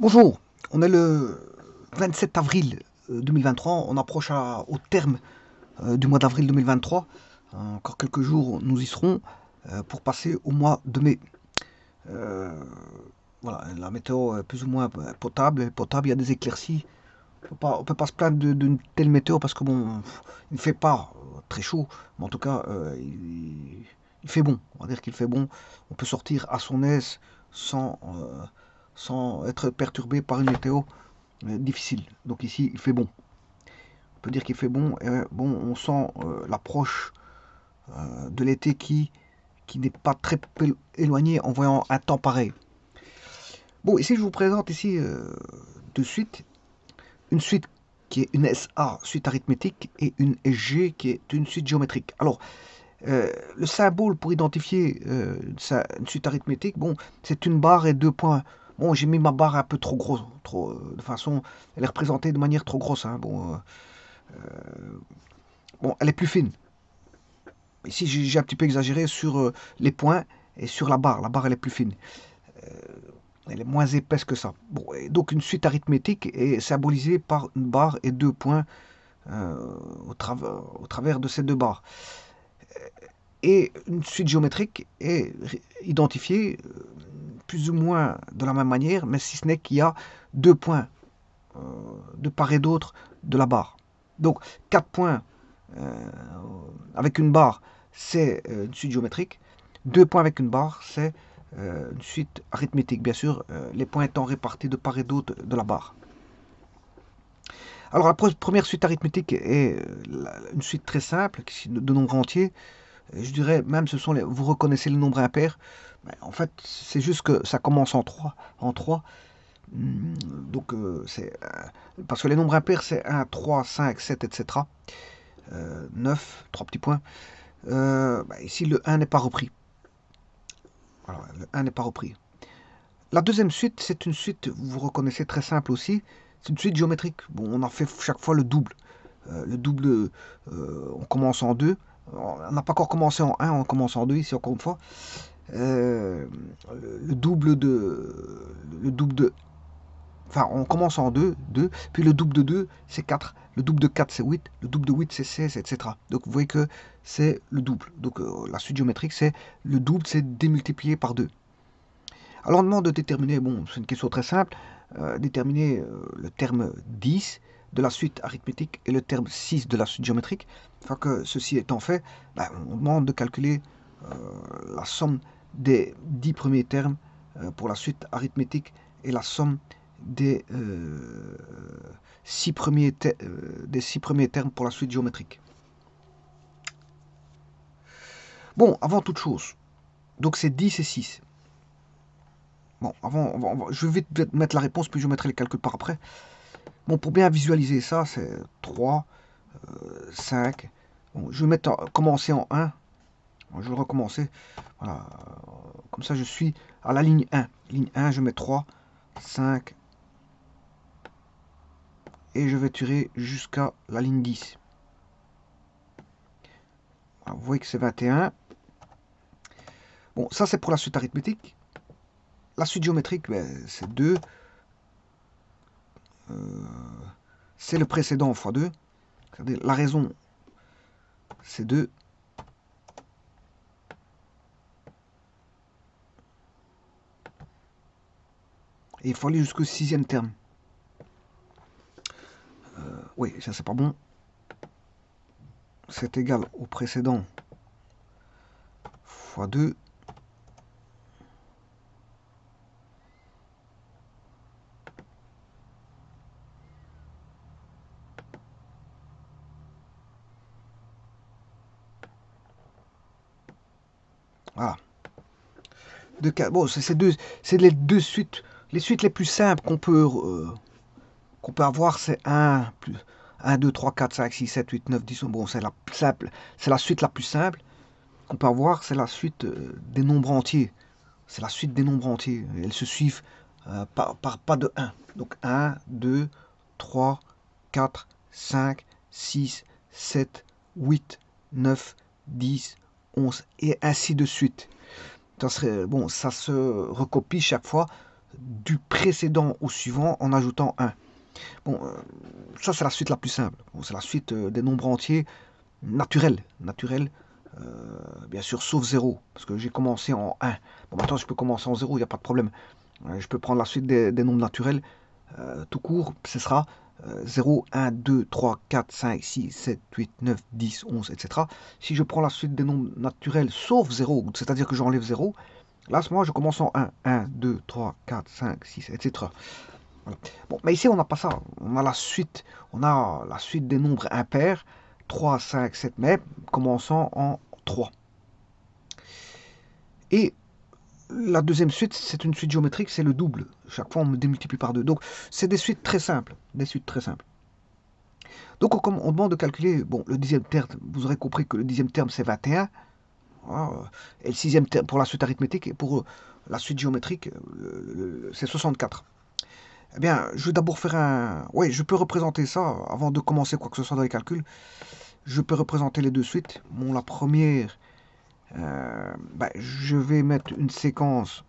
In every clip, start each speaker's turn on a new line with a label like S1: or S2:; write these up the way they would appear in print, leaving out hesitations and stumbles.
S1: Bonjour, on est le 27 avril 2023, on approche au terme du mois d'avril 2023. Encore quelques jours, nous y serons pour passer au mois de mai. Euh, voilà, la météo est plus ou moins potable, il y a des éclaircies. On peut pas se plaindre d'une telle météo parce que bon, il ne fait pas très chaud, mais en tout cas, il fait bon. On va dire qu'il fait bon. On peut sortir à son aise sans être perturbé par une météo difficile. Donc ici, il fait bon. On peut dire qu'il fait bon. Et bon, on sent l'approche de l'été qui n'est pas très éloigné en voyant un temps pareil. Bon, ici, je vous présente ici de suite une suite qui est une SA, suite arithmétique, et une SG qui est une suite géométrique. Alors, le symbole pour identifier une suite arithmétique, bon, c'est une barre et deux points. Bon, j'ai mis ma barre un peu trop grosse, de façon, elle est représentée de manière trop grosse. Hein, bon, elle est plus fine. Ici, j'ai un petit peu exagéré sur les points et sur la barre. La barre, elle est plus fine. Elle est moins épaisse que ça. Bon, et donc une suite arithmétique est symbolisée par une barre et deux points euh, au travers de ces deux barres. Et une suite géométrique est identifiée plus ou moins de la même manière, mais si ce n'est qu'il y a deux points euh, de part et d'autre de la barre. Donc 4 points euh, avec une barre, c'est une suite géométrique. 2 points avec une barre, c'est une suite arithmétique, bien sûr, les points étant répartis de part et d'autre de la barre. Alors la première suite arithmétique est une suite très simple de nombres entiers. Je dirais même, vous reconnaissez les nombres impairs. En fait, c'est juste que ça commence en 3. En 3. Donc, parce que les nombres impairs, c'est 1, 3, 5, 7, etc. 9, 3 petits points. Ici, le 1 n'est pas repris. Voilà, le 1 n'est pas repris. La deuxième suite, c'est une suite, vous reconnaissez très simple aussi. C'est une suite géométrique. Bon, on en fait chaque fois le double. Le double, on commence en 2. On n'a pas encore commencé en 1, on commence en 2 ici encore une fois. Euh, le double de. Enfin, on commence en 2, 2, puis le double de 2, c'est 4, le double de 4, c'est 8, le double de 8, c'est 16, etc. Donc vous voyez que c'est le double. Donc la suite géométrique, c'est le double, c'est démultiplié par 2. Alors on demande de déterminer, bon, c'est une question très simple, déterminer le terme 10 de la suite arithmétique et le terme 6 de la suite géométrique. Une fois que ceci étant fait, on demande de calculer la somme des 10 premiers termes pour la suite arithmétique et la somme des, 6 premiers termes pour la suite géométrique. Bon, avant toute chose, donc c'est 10 et 6. Bon, je vais vite mettre la réponse, puis je mettrai les calculs par après. Bon, pour bien visualiser ça, c'est 3, 5. Bon, je vais commencer en 1. Je vais recommencer. Voilà. Comme ça, je suis à la ligne 1. Ligne 1, je mets 3, 5. Et je vais tirer jusqu'à la ligne 10. Voilà, vous voyez que c'est 21. Bon, ça, c'est pour la suite arithmétique. La suite géométrique, c'est 2. C'est le précédent fois 2. La raison, c'est 2. Et il faut aller jusqu'au sixième terme. Oui, ça c'est pas bon. C'est égal au précédent fois 2. Voilà. Bon, c'est les deux suites. Les suites les plus simples qu'on peut avoir, c'est 1, 2, 3, 4, 5, 6, 7, 8, 9, 10. Bon, c'est la simple. C'est la suite la plus simple qu'on peut avoir. C'est la suite des nombres entiers. C'est la suite des nombres entiers. Elles se suivent par pas de 1. Donc 1, 2, 3, 4, 5, 6, 7, 8, 9, 10, 11 et ainsi de suite. Bon, ça se recopie chaque fois du précédent au suivant en ajoutant 1. Bon, ça c'est la suite la plus simple. Bon, c'est la suite des nombres entiers naturels. Bien sûr, sauf 0, parce que j'ai commencé en 1. Bon, maintenant je peux commencer en 0, il n'y a pas de problème. Je peux prendre la suite des nombres naturels. Tout court, ce sera 0, 1, 2, 3, 4, 5, 6, 7, 8, 9, 10, 11, etc. Si je prends la suite des nombres naturels sauf 0, c'est-à-dire que j'enlève 0, là, à ce moment, je commence en 1, 1, 2, 3, 4, 5, 6, etc. Voilà. Bon, mais ici, on n'a pas ça. On a la suite des nombres impairs, 3, 5, 7, mais commençant en 3. Et la deuxième suite, c'est une suite géométrique, c'est le double. Chaque fois, on me démultiplie par 2. Donc, c'est des suites très simples. Donc, comme on demande de calculer, bon, le dixième terme, vous aurez compris que le dixième terme, c'est 21. Voilà, et le sixième terme pour la suite arithmétique, et pour la suite géométrique, c'est 64. Eh bien, je vais d'abord faire un... Oui, je peux représenter ça, avant de commencer quoi que ce soit dans les calculs. Je peux représenter les deux suites. Bon, la première, je vais mettre une séquence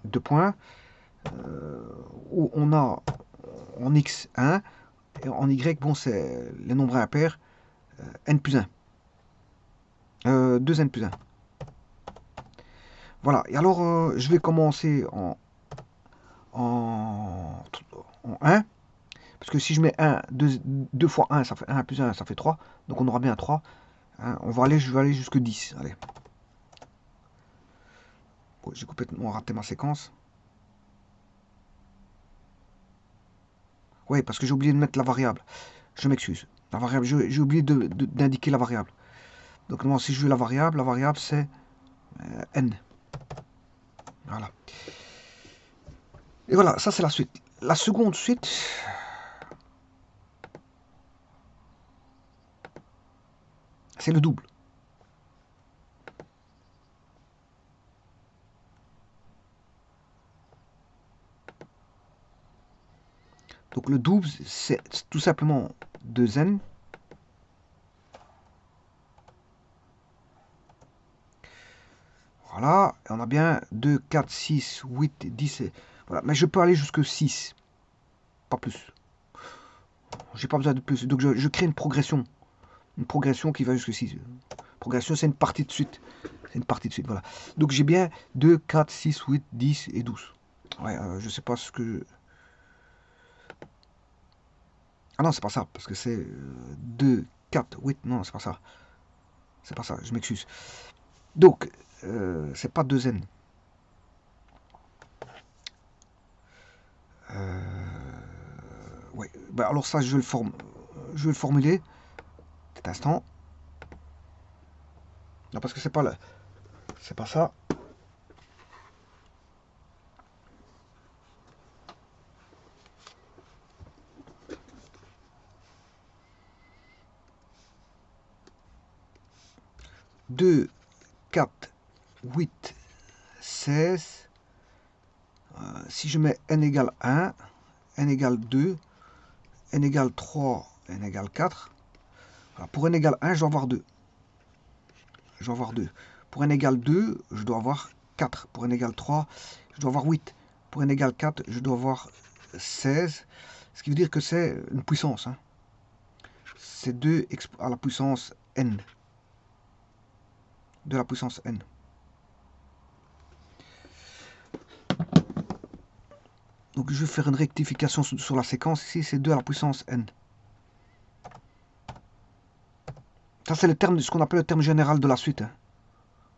S1: de points où on a en x 1 et en y, bon, c'est les nombres impairs, n plus 1. 2n plus 1. Voilà, et alors je vais commencer en 1, parce que si je mets 1, 2 fois 1, ça fait 1 plus 1, ça fait 3, donc on aura bien 3. Hein, je vais aller jusque 10. Allez. Bon, j'ai complètement raté ma séquence. Oui, parce que j'ai oublié de mettre la variable. Je m'excuse. La variable, j'ai oublié d'indiquer la variable. Donc, non, si je veux la variable c'est n. Voilà. Et voilà, ça c'est la suite. La seconde suite, c'est le double. Donc le double, c'est tout simplement 2n. Voilà, et on a bien 2, 4, 6, 8, 10. Voilà, mais je peux aller jusque 6. Pas plus. J'ai pas besoin de plus. Donc je crée une progression. Une progression qui va jusque 6. Progression, c'est une partie de suite. C'est une partie de suite, voilà. Donc j'ai bien 2, 4, 6, 8, 10 et 12. Ouais, je sais pas ce que... Ah non, c'est pas ça, parce que c'est 2, 4, 8, non, c'est pas ça. C'est pas ça, je m'excuse. Donc, c'est pas 2n. Ouais, bah alors ça, je vais le formuler. Cet instant. Non, parce que c'est pas là. C'est pas ça. Deux, 4, 8, 16. Si je mets n égale 1, n égale 2, n égale 3, n égale 4. Alors pour n égale 1, je dois avoir 2. Je dois avoir 2. Pour n égale 2, je dois avoir 4. Pour n égale 3, je dois avoir 8. Pour n égale 4, je dois avoir 16. Ce qui veut dire que c'est une puissance. Hein. C'est 2 à la puissance n. De la puissance n. Donc je vais faire une rectification sur la séquence. Ici, c'est 2 à la puissance n. Ça, c'est le terme, ce qu'on appelle le terme général de la suite. Hein.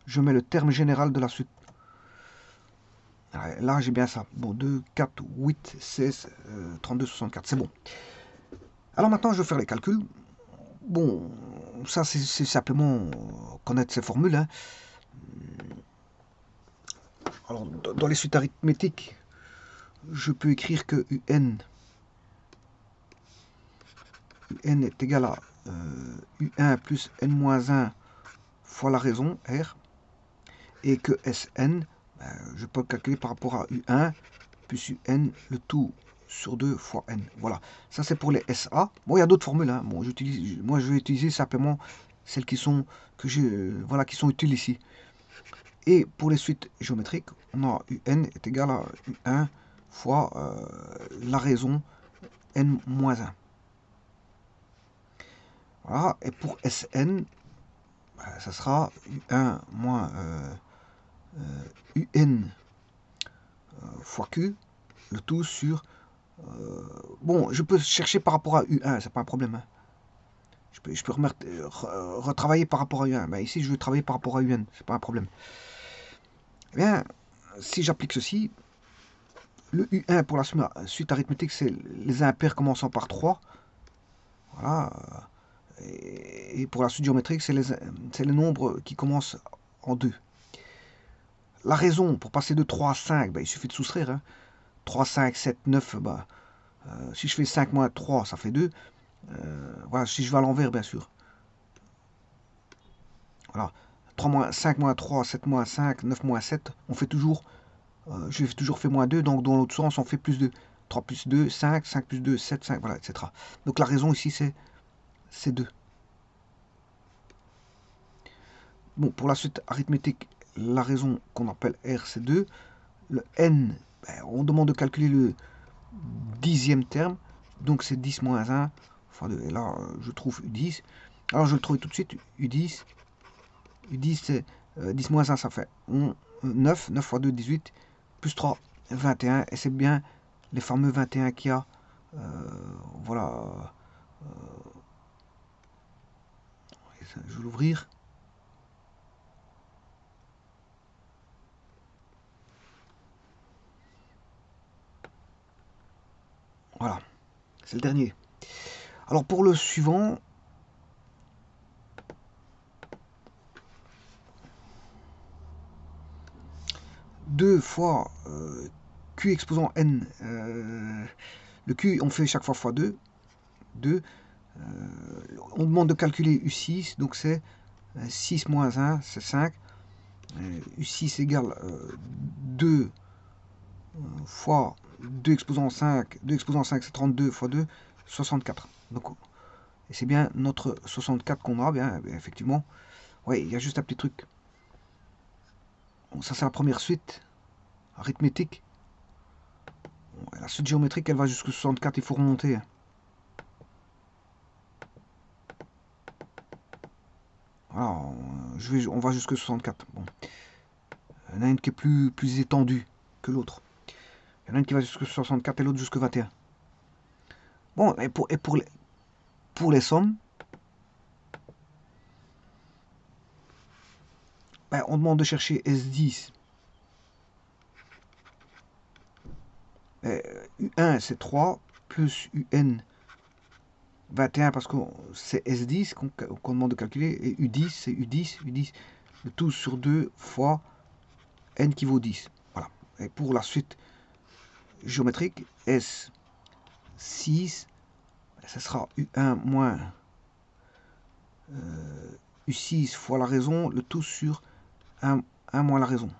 S1: Je mets le terme général de la suite. Là, j'ai bien ça. Bon, 2, 4, 8, 16, 32, 64. C'est bon. Alors maintenant, je vais faire les calculs. Bon, ça, c'est simplement connaître ces formules. Hein. Alors, dans les suites arithmétiques, je peux écrire que UN est égal à U1 plus N-1 fois la raison, R, et que Sn, je peux calculer par rapport à U1 plus UN, le tout sur 2 fois N. Voilà, ça c'est pour les SA. Bon, il y a d'autres formules. Hein. Bon, moi, je vais utiliser simplement celles qui sont, qui sont utiles ici. Et pour les suites géométriques, on a UN est égal à U1 fois la raison n moins 1. Voilà. Et pour Sn, ça sera U1 moins UN fois Q, le tout sur... bon, je peux chercher par rapport à U1, c'est pas un problème. Hein. Je peux retravailler par rapport à U1. Ben, ici, je veux travailler par rapport à UN, c'est pas un problème. Eh bien, si j'applique ceci, le U1 pour la suite arithmétique, c'est les impairs commençant par 3. Voilà. Et pour la suite géométrique, c'est les nombres qui commencent en 2. La raison, pour passer de 3 à 5, ben, il suffit de soustraire. Hein. 3, 5, 7, 9, ben, si je fais 5 moins 3, ça fait 2. Voilà, si je vais à l'envers, bien sûr. Voilà. 5 moins 3, 7 moins 5, 9 moins 7, on fait toujours, j'ai toujours fait moins 2, donc dans l'autre sens, on fait plus 2. 3 plus 2, 5, 5 plus 2, 7, 5, voilà, etc. Donc la raison ici, c'est 2. Bon, pour la suite arithmétique, la raison qu'on appelle R, c'est 2. Le N, ben, on demande de calculer le dixième terme, donc c'est 10 moins 1 fois 2. Et là, je trouve U10. Alors, je le trouve tout de suite, U10. U10, c'est 10 moins 1, ça fait 9. 9 fois 2, 18. Plus 3, 21. Et c'est bien les fameux 21 qu'il y a. Voilà. Je vais l'ouvrir. Voilà. C'est le dernier. Alors, pour le suivant... deux fois Q exposant N. Le Q, on fait chaque fois 2. 2. On demande de calculer U6, donc c'est 6 moins 1, c'est 5. U6 égale 2 fois 2 exposant 5. 2 exposant 5, c'est 32 fois 2, 64. Donc, et c'est bien notre 64 qu'on a, bien effectivement. Oui, il y a juste un petit truc. Bon, ça, c'est la première suite arithmétique. Bon, la suite géométrique, elle va jusqu'au 64, il faut remonter. Voilà, on va jusqu'au 64. Bon. Il y en a une qui est plus étendue que l'autre. Il y en a une qui va jusqu'au 64 et l'autre jusqu'au 21. Bon, et pour les sommes, ben, on demande de chercher S10. U1 c'est 3 plus UN 21 parce que c'est S10 qu'on demande de calculer et U10 c'est U10, U10 le tout sur 2 fois N qui vaut 10. Voilà. Et pour la suite géométrique, S6, ça sera U1 moins U6 fois la raison, le tout sur 1 moins la raison.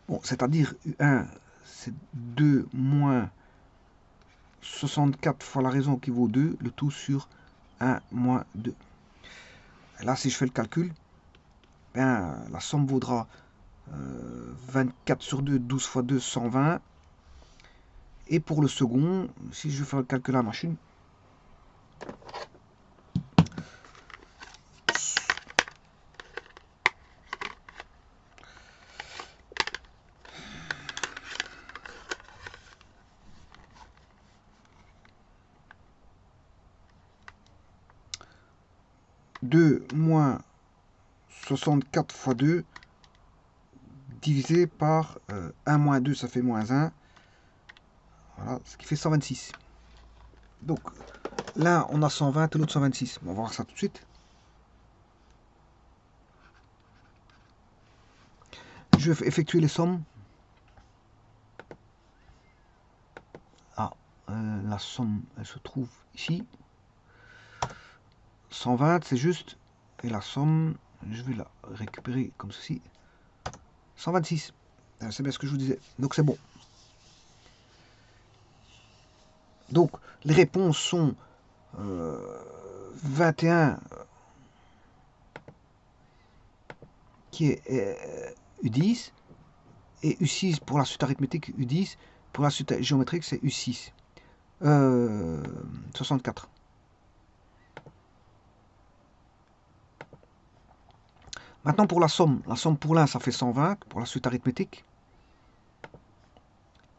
S1: Bon, c'est-à-dire U1 c'est 2 moins 64 fois la raison qui vaut 2, le tout sur 1 moins 2. Et là, si je fais le calcul, ben, la somme vaudra 24 sur 2, 12 fois 2, 120. Et pour le second, si je fais le calcul à la machine, moins 64 fois 2 divisé par 1 moins 2, ça fait moins 1. Voilà, ce qui fait 126. Donc là, on a 120 et l'autre 126. On va voir ça tout de suite. Je vais effectuer les sommes. Ah, la somme, elle se trouve ici. 120, c'est juste. Et la somme, je vais la récupérer comme ceci. 126. C'est bien ce que je vous disais. Donc c'est bon. Donc les réponses sont 21 qui est U10, et U6 pour la suite arithmétique U10, pour la suite géométrique c'est U6. 64. Maintenant pour la somme pour l'un ça fait 120 pour la suite arithmétique,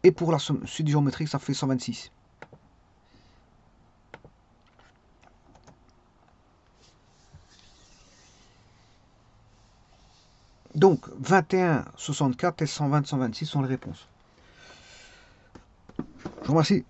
S1: et pour la suite géométrique ça fait 126. Donc 21, 64 et 120, 126 sont les réponses. Je vous remercie.